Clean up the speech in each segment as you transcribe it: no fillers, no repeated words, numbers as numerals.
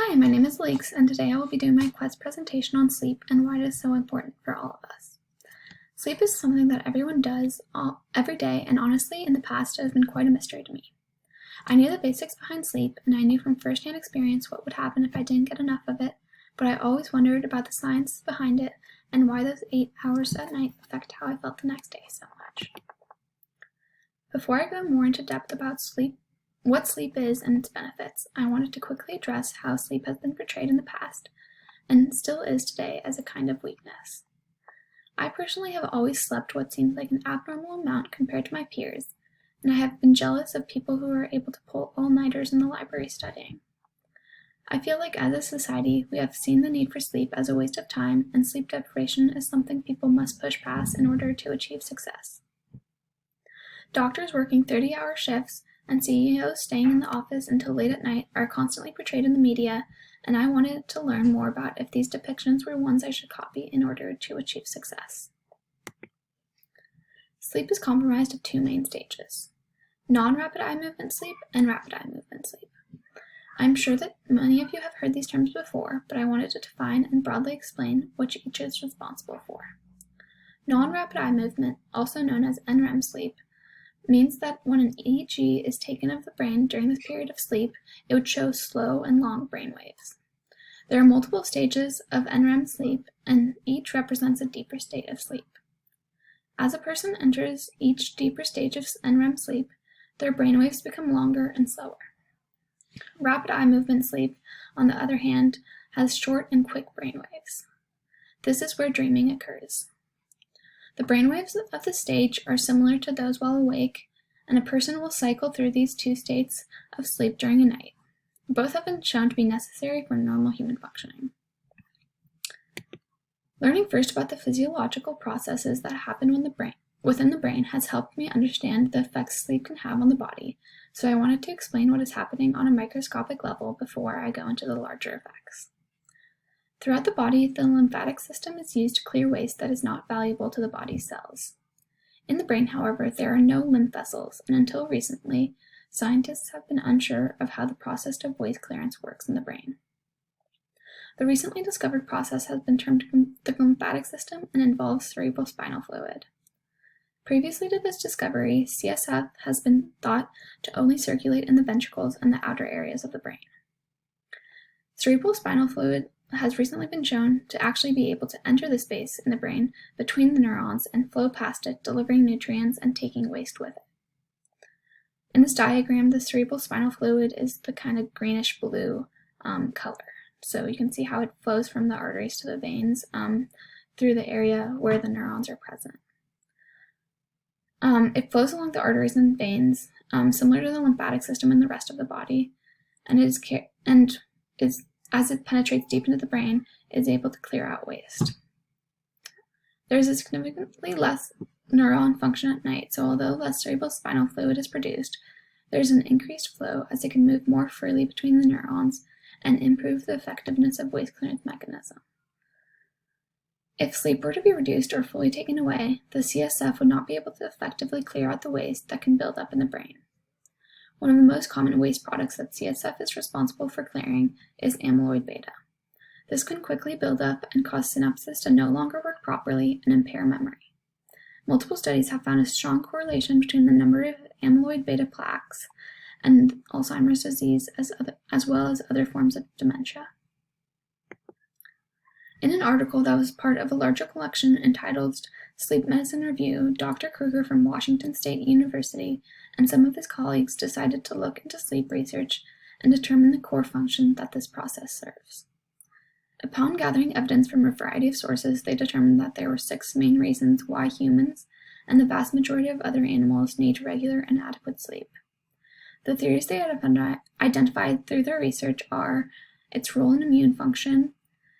Hi, my name is Lakes, and today I will be doing my quest presentation on sleep and why it is so important for all of us. Sleep is something that everyone does every day, and honestly, in the past, it has been quite a mystery to me. I knew the basics behind sleep, and I knew from first-hand experience what would happen if I didn't get enough of it, but I always wondered about the science behind it and why those 8 hours at night affect how I felt the next day so much. Before I go more into depth about what sleep is and its benefits, I wanted to quickly address how sleep has been portrayed in the past, and still is today, as a kind of weakness. I personally have always slept what seems like an abnormal amount compared to my peers, and I have been jealous of people who are able to pull all-nighters in the library studying. I feel like as a society, we have seen the need for sleep as a waste of time, and sleep deprivation is something people must push past in order to achieve success. Doctors working 30-hour shifts and CEOs staying in the office until late at night are constantly portrayed in the media, and I wanted to learn more about if these depictions were ones I should copy in order to achieve success. Sleep is comprised of 2 main stages: non-rapid eye movement sleep and rapid eye movement sleep. I'm sure that many of you have heard these terms before, but I wanted to define and broadly explain which each is responsible for. Non-rapid eye movement, also known as NREM sleep, means that when an EEG is taken of the brain during this period of sleep, it would show slow and long brain waves. There are multiple stages of NREM sleep, and each represents a deeper state of sleep. As a person enters each deeper stage of NREM sleep, their brain waves become longer and slower. Rapid eye movement sleep, on the other hand, has short and quick brain waves. This is where dreaming occurs. The brainwaves of the stage are similar to those while awake, and a person will cycle through these 2 states of sleep during a night. Both have been shown to be necessary for normal human functioning. Learning first about the physiological processes that happen within the brain has helped me understand the effects sleep can have on the body, so I wanted to explain what is happening on a microscopic level before I go into the larger effects. Throughout the body, the lymphatic system is used to clear waste that is not valuable to the body's cells. In the brain, however, there are no lymph vessels, and until recently, scientists have been unsure of how the process of waste clearance works in the brain. The recently discovered process has been termed the lymphatic system and involves cerebrospinal fluid. Previously to this discovery, CSF has been thought to only circulate in the ventricles and the outer areas of the brain. Cerebrospinal fluid has recently been shown to actually be able to enter the space in the brain between the neurons and flow past it, delivering nutrients and taking waste with it. In this diagram, the cerebrospinal fluid is the kind of greenish-blue color. So you can see how it flows from the arteries to the veins through the area where the neurons are present. It flows along the arteries and veins, similar to the lymphatic system in the rest of the body, and as it penetrates deep into the brain, it is able to clear out waste. There is a significantly less neuron function at night, so although less cerebrospinal fluid is produced, there is an increased flow as it can move more freely between the neurons and improve the effectiveness of waste clearance mechanism. If sleep were to be reduced or fully taken away, the CSF would not be able to effectively clear out the waste that can build up in the brain. One of the most common waste products that CSF is responsible for clearing is amyloid beta. This can quickly build up and cause synapses to no longer work properly and impair memory. Multiple studies have found a strong correlation between the number of amyloid beta plaques and Alzheimer's disease as well as other forms of dementia. In an article that was part of a larger collection entitled Sleep Medicine Review, Dr. Kruger from Washington State University and some of his colleagues decided to look into sleep research and determine the core function that this process serves. Upon gathering evidence from a variety of sources, they determined that there were 6 main reasons why humans and the vast majority of other animals need regular and adequate sleep. The theories they identified through their research are its role in immune function.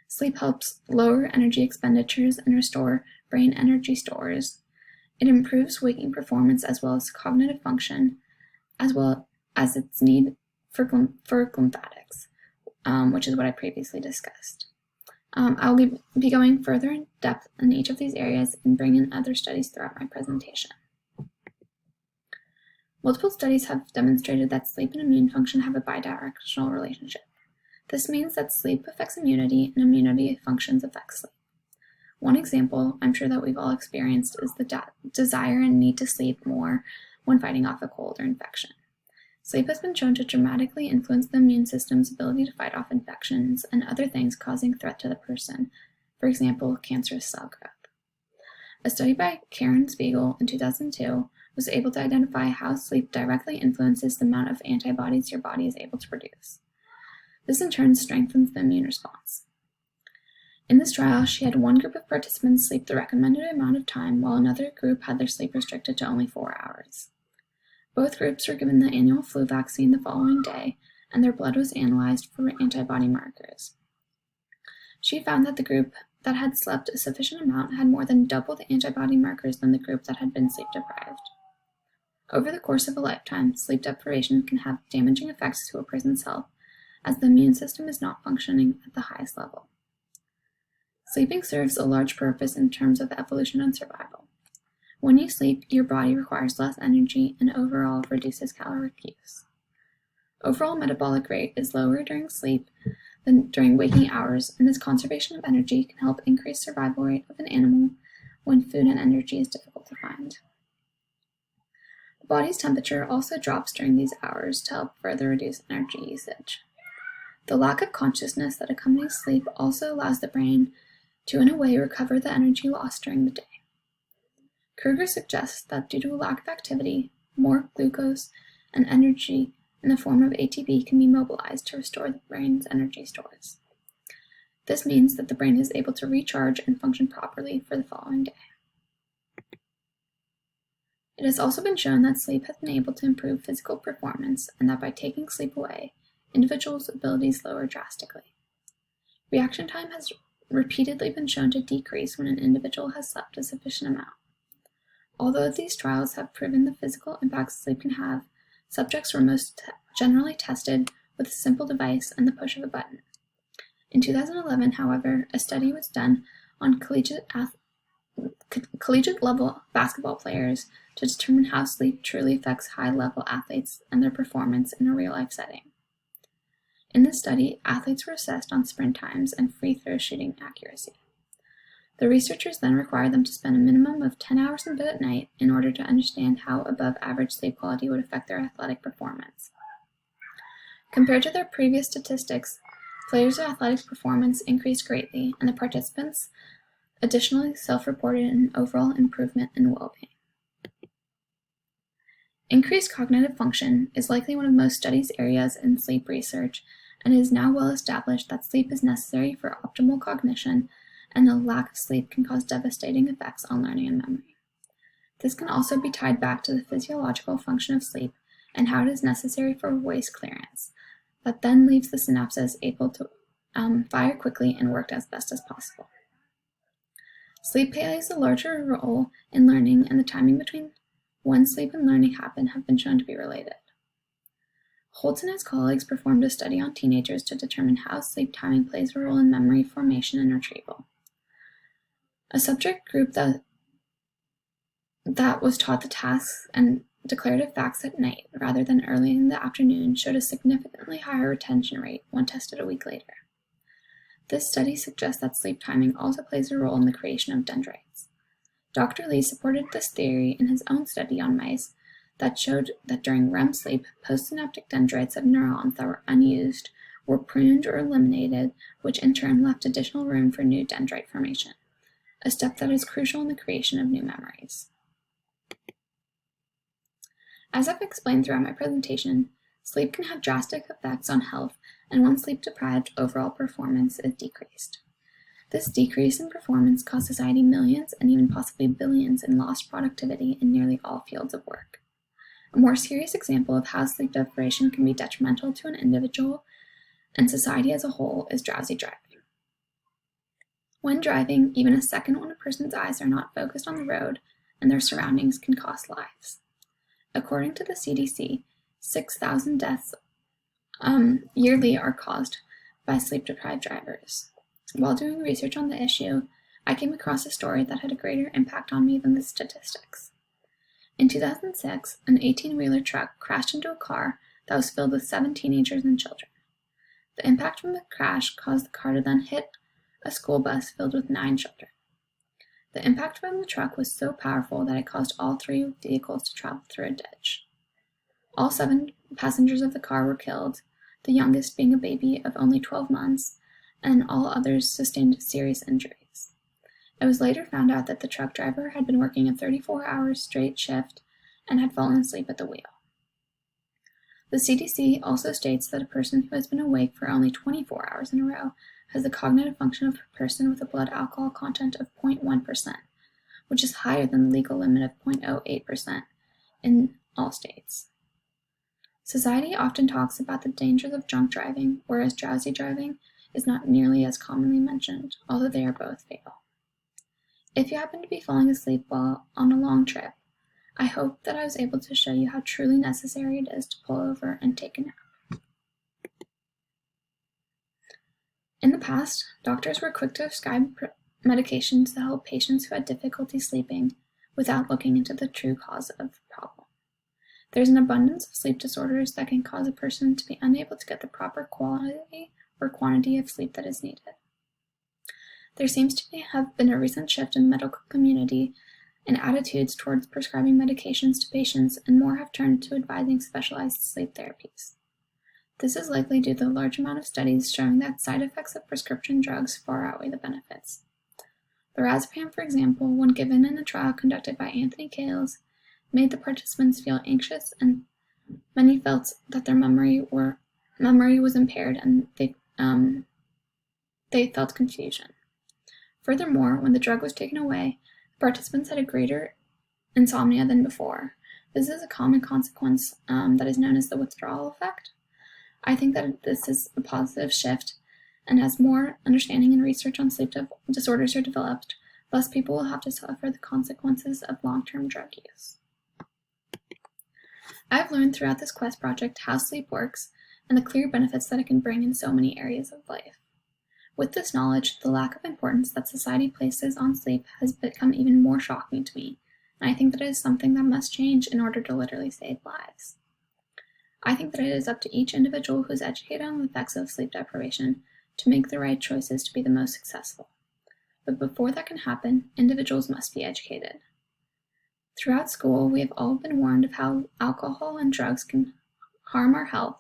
Sleep helps lower energy expenditures and restore brain energy stores. It improves waking performance as well as cognitive function, as well as its need for lymphatics, which is what I previously discussed. I'll be going further in depth in each of these areas and bring in other studies throughout my presentation. Multiple studies have demonstrated that sleep and immune function have a bidirectional relationship. This means that sleep affects immunity and immunity functions affect sleep. One example I'm sure that we've all experienced is the desire and need to sleep more when fighting off a cold or infection. Sleep has been shown to dramatically influence the immune system's ability to fight off infections and other things causing threat to the person, for example, cancerous cell growth. A study by Karen Spiegel in 2002 was able to identify how sleep directly influences the amount of antibodies your body is able to produce. This in turn strengthens the immune response. In this trial, she had one group of participants sleep the recommended amount of time, while another group had their sleep restricted to only 4 hours. Both groups were given the annual flu vaccine the following day, and their blood was analyzed for antibody markers. She found that the group that had slept a sufficient amount had more than double the antibody markers than the group that had been sleep deprived. Over the course of a lifetime, sleep deprivation can have damaging effects to a person's health, as the immune system is not functioning at the highest level. Sleeping serves a large purpose in terms of evolution and survival. When you sleep, your body requires less energy and overall reduces caloric use. Overall metabolic rate is lower during sleep than during waking hours, and this conservation of energy can help increase survival rate of an animal when food and energy is difficult to find. The body's temperature also drops during these hours to help further reduce energy usage. The lack of consciousness that accompanies sleep also allows the brain to, in a way, recover the energy lost during the day. Kruger suggests that due to a lack of activity, more glucose and energy in the form of ATP can be mobilized to restore the brain's energy stores. This means that the brain is able to recharge and function properly for the following day. It has also been shown that sleep has been able to improve physical performance, and that by taking sleep away, individuals' abilities lower drastically. Reaction time has repeatedly been shown to decrease when an individual has slept a sufficient amount. Although these trials have proven the physical impacts sleep can have, subjects were most generally tested with a simple device and the push of a button. In 2011, however, a study was done on collegiate-level basketball players to determine how sleep truly affects high-level athletes and their performance in a real-life setting. In this study, athletes were assessed on sprint times and free throw shooting accuracy. The researchers then required them to spend a minimum of 10 hours in bed at night in order to understand how above-average sleep quality would affect their athletic performance. Compared to their previous statistics, players' athletic performance increased greatly, and the participants additionally self-reported an overall improvement in well-being. Increased cognitive function is likely one of most studied areas in sleep research, and it is now well established that sleep is necessary for optimal cognition, and a lack of sleep can cause devastating effects on learning and memory. This can also be tied back to the physiological function of sleep and how it is necessary for voice clearance, that then leaves the synapses able to fire quickly and work as best as possible. Sleep plays a larger role in learning, and the timing between when sleep and learning happen have been shown to be related. Holtz and his colleagues performed a study on teenagers to determine how sleep timing plays a role in memory formation and retrieval. A subject group that was taught the tasks and declarative facts at night rather than early in the afternoon showed a significantly higher retention rate when tested a week later. This study suggests that sleep timing also plays a role in the creation of dendrites. Dr. Lee supported this theory in his own study on mice that showed that during REM sleep, postsynaptic dendrites of neurons that were unused were pruned or eliminated, which in turn left additional room for new dendrite formation, a step that is crucial in the creation of new memories. As I've explained throughout my presentation, sleep can have drastic effects on health, and when sleep deprived, overall performance is decreased. This decrease in performance costs society millions and even possibly billions in lost productivity in nearly all fields of work. A more serious example of how sleep deprivation can be detrimental to an individual and society as a whole is drowsy driving. When driving, even a second when a person's eyes are not focused on the road and their surroundings can cost lives. According to the CDC, 6,000 deaths yearly are caused by sleep-deprived drivers. While doing research on the issue, I came across a story that had a greater impact on me than the statistics. In 2006, an 18-wheeler truck crashed into a car that was filled with 7 teenagers and children. The impact from the crash caused the car to then hit a school bus filled with 9 children. The impact from the truck was so powerful that it caused all 3 vehicles to travel through a ditch. All 7 passengers of the car were killed, the youngest being a baby of only 12 months, and all others sustained serious injuries. It was later found out that the truck driver had been working a 34-hour straight shift and had fallen asleep at the wheel. The CDC also states that a person who has been awake for only 24 hours in a row has the cognitive function of a person with a blood alcohol content of 0.1%, which is higher than the legal limit of 0.08% in all states. Society often talks about the dangers of drunk driving, whereas drowsy driving is not nearly as commonly mentioned, although they are both fatal. If you happen to be falling asleep while on a long trip, I hope that I was able to show you how truly necessary it is to pull over and take a nap. In the past, doctors were quick to prescribe medications to help patients who had difficulty sleeping without looking into the true cause of the problem. There's an abundance of sleep disorders that can cause a person to be unable to get the proper quality or quantity of sleep that is needed. There seems to have been a recent shift in the medical community in attitudes towards prescribing medications to patients, and more have turned to advising specialized sleep therapies. This is likely due to the large amount of studies showing that side effects of prescription drugs far outweigh the benefits. Lorazepam, for example, when given in a trial conducted by Anthony Cales, made the participants feel anxious, and many felt that their memory was impaired, and they felt confusion. Furthermore, when the drug was taken away, participants had a greater insomnia than before. This is a common consequence that is known as the withdrawal effect. I think that this is a positive shift, and as more understanding and research on sleep disorders are developed, less people will have to suffer the consequences of long-term drug use. I've learned throughout this Quest project how sleep works and the clear benefits that it can bring in so many areas of life. With this knowledge, the lack of importance that society places on sleep has become even more shocking to me, and I think that it is something that must change in order to literally save lives. I think that it is up to each individual who is educated on the effects of sleep deprivation to make the right choices to be the most successful. But before that can happen, individuals must be educated. Throughout school, we have all been warned of how alcohol and drugs can harm our health,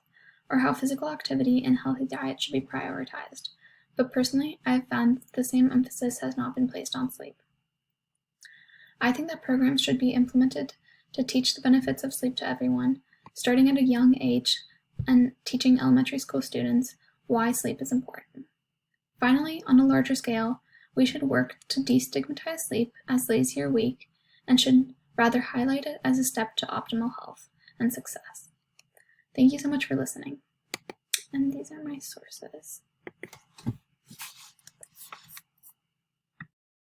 or how physical activity and healthy diet should be prioritized. But personally, I have found that the same emphasis has not been placed on sleep. I think that programs should be implemented to teach the benefits of sleep to everyone, starting at a young age and teaching elementary school students why sleep is important. Finally, on a larger scale, we should work to destigmatize sleep as lazy or weak, and should rather highlight it as a step to optimal health and success. Thank you so much for listening. And these are my sources.